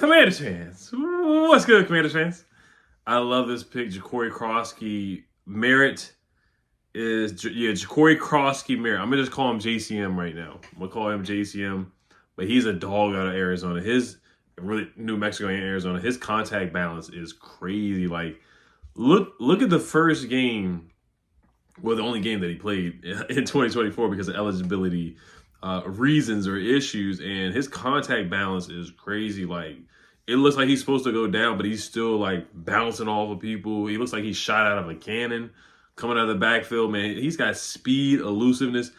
Commanders fans, what's good, Commanders fans? I love this pick, Jacory Croskey. Merritt is Jacory Croskey Merritt. I'm gonna just call him JCM right now. I'm gonna call him JCM, but he's a dog out of Arizona. His really New Mexico and Arizona. His contact balance is crazy. Like, look at the first game. Well, the only game that he played in 2024 because of eligibility reasons or issues, and his contact balance is crazy. Like, it looks like he's supposed to go down, but he's still like bouncing off of people. He looks like he's shot out of a cannon coming out of the backfield, man. He's got speed, elusiveness,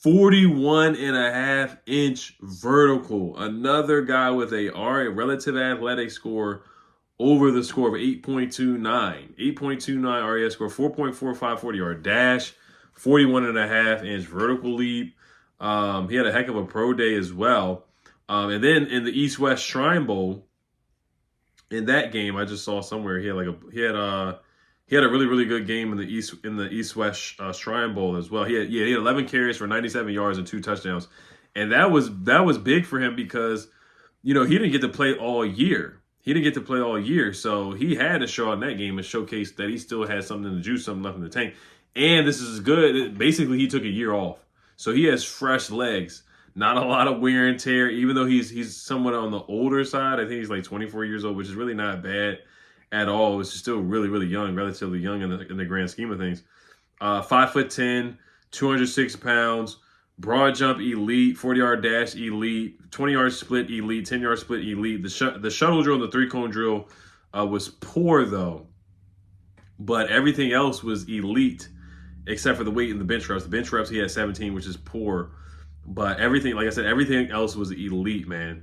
41.5-inch vertical. Another guy with a relative athletic score over the score of 8.29. 8.29 RAS score, 4.45 40-yard dash, 41.5-inch vertical leap. He had a heck of a pro day as well. And then in the East-West Shrine Bowl, in that game, I just saw somewhere he had a really, really good game in the East-West Shrine Bowl as well. He had 11 carries for 97 yards and 2 touchdowns. And that was big for him because, he didn't get to play all year. So he had to show out in that game and showcase that he still had something in the juice, something left in the tank. And this is good. Basically, he took a year off. So he has fresh legs. Not a lot of wear and tear, even though he's somewhat on the older side. I think he's like 24 years old, which is really not bad at all. It's still really, really young, relatively young in the grand scheme of things. 5'10", 206 pounds, broad jump elite, 40-yard dash elite, 20-yard split elite, 10-yard split elite. The shuttle drill and the three-cone drill was poor, though. But everything else was elite, except for the weight and the bench reps. The bench reps, he had 17, which is poor. But everything, like I said, everything else was elite, man.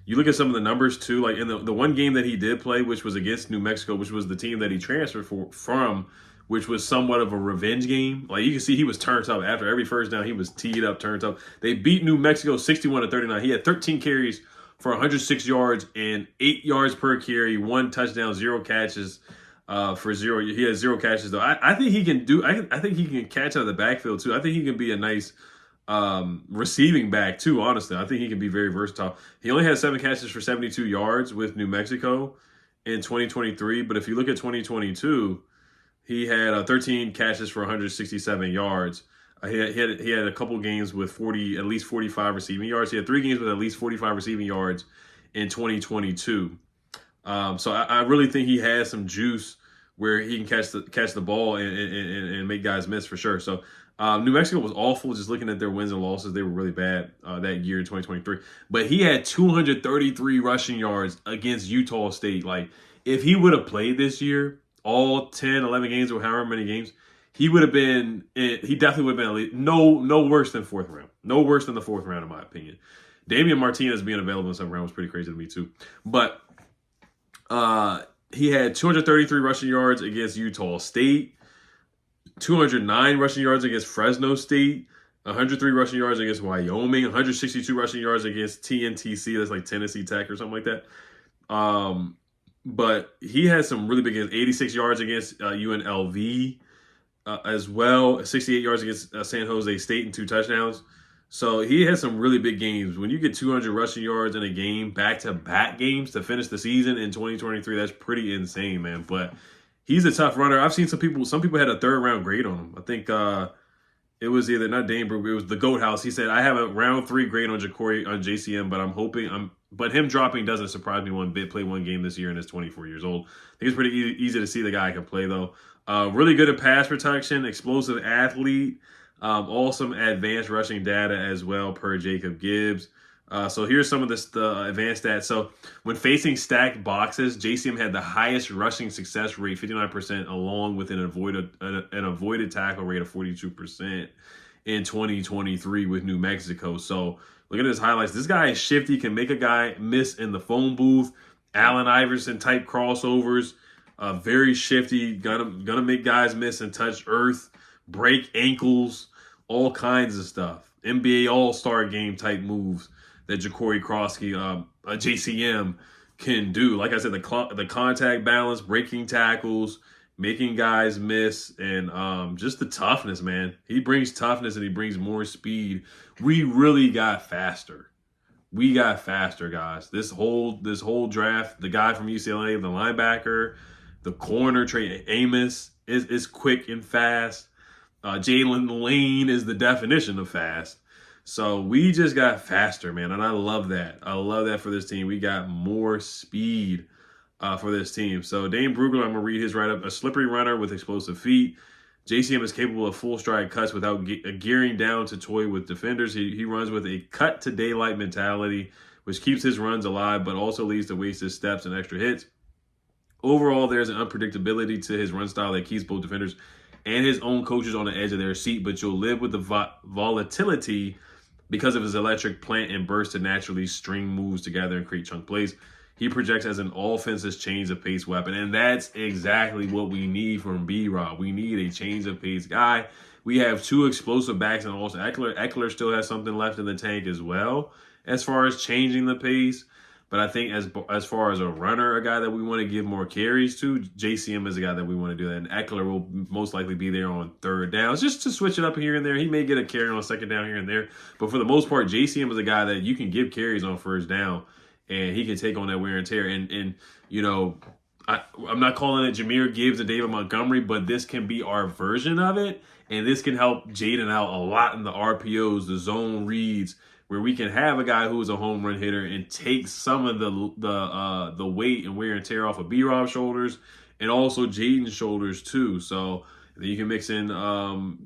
You look at some of the numbers, too. Like in the one game that he did play, which was against New Mexico, which was the team that he transferred from, which was somewhat of a revenge game. Like, you can see he was turned up. After every first down, he was teed up, turned up. They beat New Mexico 61-39. He had 13 carries for 106 yards and 8 yards per carry, 1 touchdown, 0 catches for 0. He has 0 catches, though. I think he can do – I think he can catch out of the backfield, too. I think he can be a nice receiving back, too, honestly. I think he can be very versatile. He only had 7 catches for 72 yards with New Mexico in 2023. But if you look at 2022 – he had 13 catches for 167 yards. He had a couple games with at least 45 receiving yards. He had 3 games with at least 45 receiving yards in 2022. So I really think he has some juice where he can catch the ball and make guys miss for sure. So New Mexico was awful. Just looking at their wins and losses, they were really bad that year in 2023. But he had 233 rushing yards against Utah State. Like, if he would have played this year, all 10, 11 games or however many games, he definitely would have been at least no worse than 4th round. No worse than the 4th round, in my opinion. Damian Martinez being available in the 7th round was pretty crazy to me, too. But he had 233 rushing yards against Utah State, 209 rushing yards against Fresno State, 103 rushing yards against Wyoming, 162 rushing yards against TNTC, that's like Tennessee Tech or something like that. But he had some really big games, 86 yards against UNLV as well, 68 yards against San Jose State and 2 touchdowns. So he had some really big games. When you get 200 rushing yards in a game, back-to-back games to finish the season in 2023, that's pretty insane, man. But he's a tough runner. I've seen some people had a 3rd-round grade on him. I think it was either not Dane Brooke, it was the Goat House. He said, I have a round 3 grade on JCM, but but him dropping doesn't surprise me one bit. Played 1 game this year and is 24 years old. I think it's pretty easy to see the guy can play, though. Really good at pass protection, explosive athlete, awesome advanced rushing data as well per Jacob Gibbs. So here's some of the advanced stats. So when facing stacked boxes, JCM had the highest rushing success rate, 59%, along with an avoided tackle rate of 42% in 2023 with New Mexico. So look at his highlights. This guy is shifty, can make a guy miss in the phone booth. Allen Iverson type crossovers, very shifty, gonna make guys miss and touch earth, break ankles, all kinds of stuff. NBA All-Star game type moves that Jacory Croskey, JCM, can do. Like I said, the contact balance, breaking tackles, making guys miss, and just the toughness, man. He brings toughness and he brings more speed. We really got faster. we got faster guys. This whole draft, the guy from UCLA, the linebacker, the corner, Trey Amos is quick and fast. Jalen Lane is the definition of fast. So we just got faster, man, and I love that. I love that for this team. We got more speed for this team. So Dane Brugler, I'm going to read his write-up. A slippery runner with explosive feet. JCM is capable of full stride cuts without gearing down to toy with defenders. He runs with a cut to daylight mentality, which keeps his runs alive, but also leads to wasted steps and extra hits. Overall, there's an unpredictability to his run style that keeps both defenders and his own coaches on the edge of their seat, but you'll live with the volatility because of his electric plant and burst to naturally string moves together and create chunk plays. He projects as an offense's change of pace weapon, and that's exactly what we need from B-Rob. We need a change of pace guy. We have two explosive backs, and also Eckler still has something left in the tank as well as far as changing the pace. But I think as far as a runner, a guy that we want to give more carries to, JCM is a guy that we want to do that. And Eckler will most likely be there on third downs just to switch it up here and there. He may get a carry on second down here and there. But for the most part, JCM is a guy that you can give carries on first down, and he can take on that wear and tear. And you know, I'm not calling it Jahmyr Gibbs and David Montgomery, but this can be our version of it. And this can help Jaden out a lot in the RPOs, the zone reads, where we can have a guy who is a home run hitter and take some of the weight and wear and tear off of B-Rob's shoulders and also Jaden's shoulders too. So then you can mix in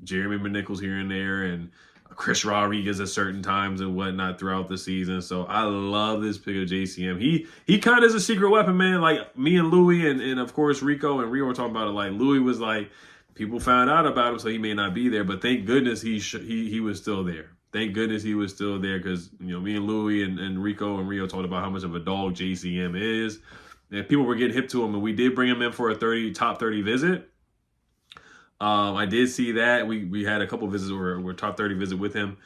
Jeremy McNichols here and there and Chris Rodriguez at certain times and whatnot throughout the season. So I love this pick of JCM. He kind of is a secret weapon, man. Like me and Louis and of course Rico and Rio were talking about it. Like Louis was like, people found out about him, so he may not be there. But thank goodness he was still there. Thank goodness he was still there because, you know, me and Louis and Rico and Rio talked about how much of a dog JCM is. And people were getting hip to him, and we did bring him in for a top 30 visit. I did see that. We had a couple visits where top 30 visit with him,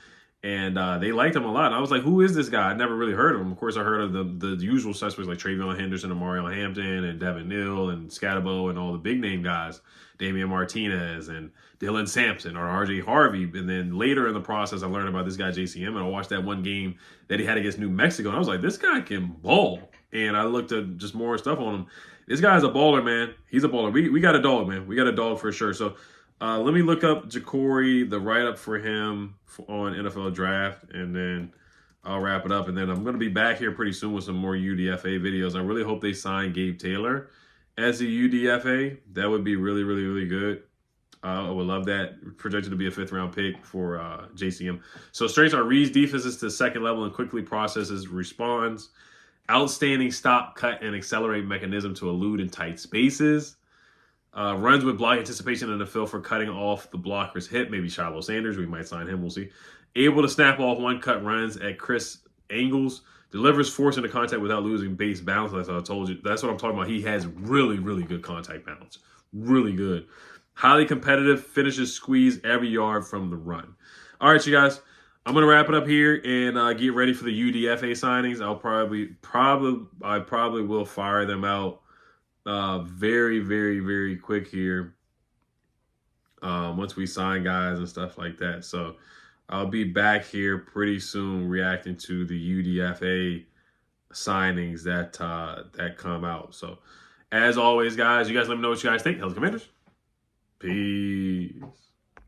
and they liked him a lot. And I was like, who is this guy? I never really heard of him. Of course, I heard of the usual suspects like Travion Henderson and Mario Hampton and Devin Neal and Scatabo and all the big name guys, Damian Martinez and Dylan Sampson or RJ Harvey. And then later in the process, I learned about this guy, JCM, and I watched that one game that he had against New Mexico. And I was like, this guy can ball. And I looked at just more stuff on him. This guy's a baller, man. He's a baller. We got a dog, man. We got a dog for sure. So let me look up Jacory, the write-up for him on NFL Draft, and then I'll wrap it up. And then I'm going to be back here pretty soon with some more UDFA videos. I really hope they sign Gabe Taylor as a UDFA. That would be really, really, really good. I would love that. Projected to be a 5th-round pick for JCM. So strengths are reads defenses to second level and quickly processes responds. Outstanding stop, cut, and accelerate mechanism to elude in tight spaces. Runs with block anticipation in the field for cutting off the blocker's hip. Maybe Shiloh Sanders. We might sign him. We'll see. Able to snap off one-cut runs at crisp angles. Delivers force into contact without losing base balance. That's what I told you. That's what I'm talking about. He has really, really good contact balance. Really good. Highly competitive. Finishes squeeze every yard from the run. All right, you guys. I'm going to wrap it up here and get ready for the UDFA signings. I probably will fire them out very, very, very quick here once we sign guys and stuff like that. So I'll be back here pretty soon reacting to the UDFA signings that come out. So as always, guys, you guys let me know what you guys think. Hell's Commanders. Peace.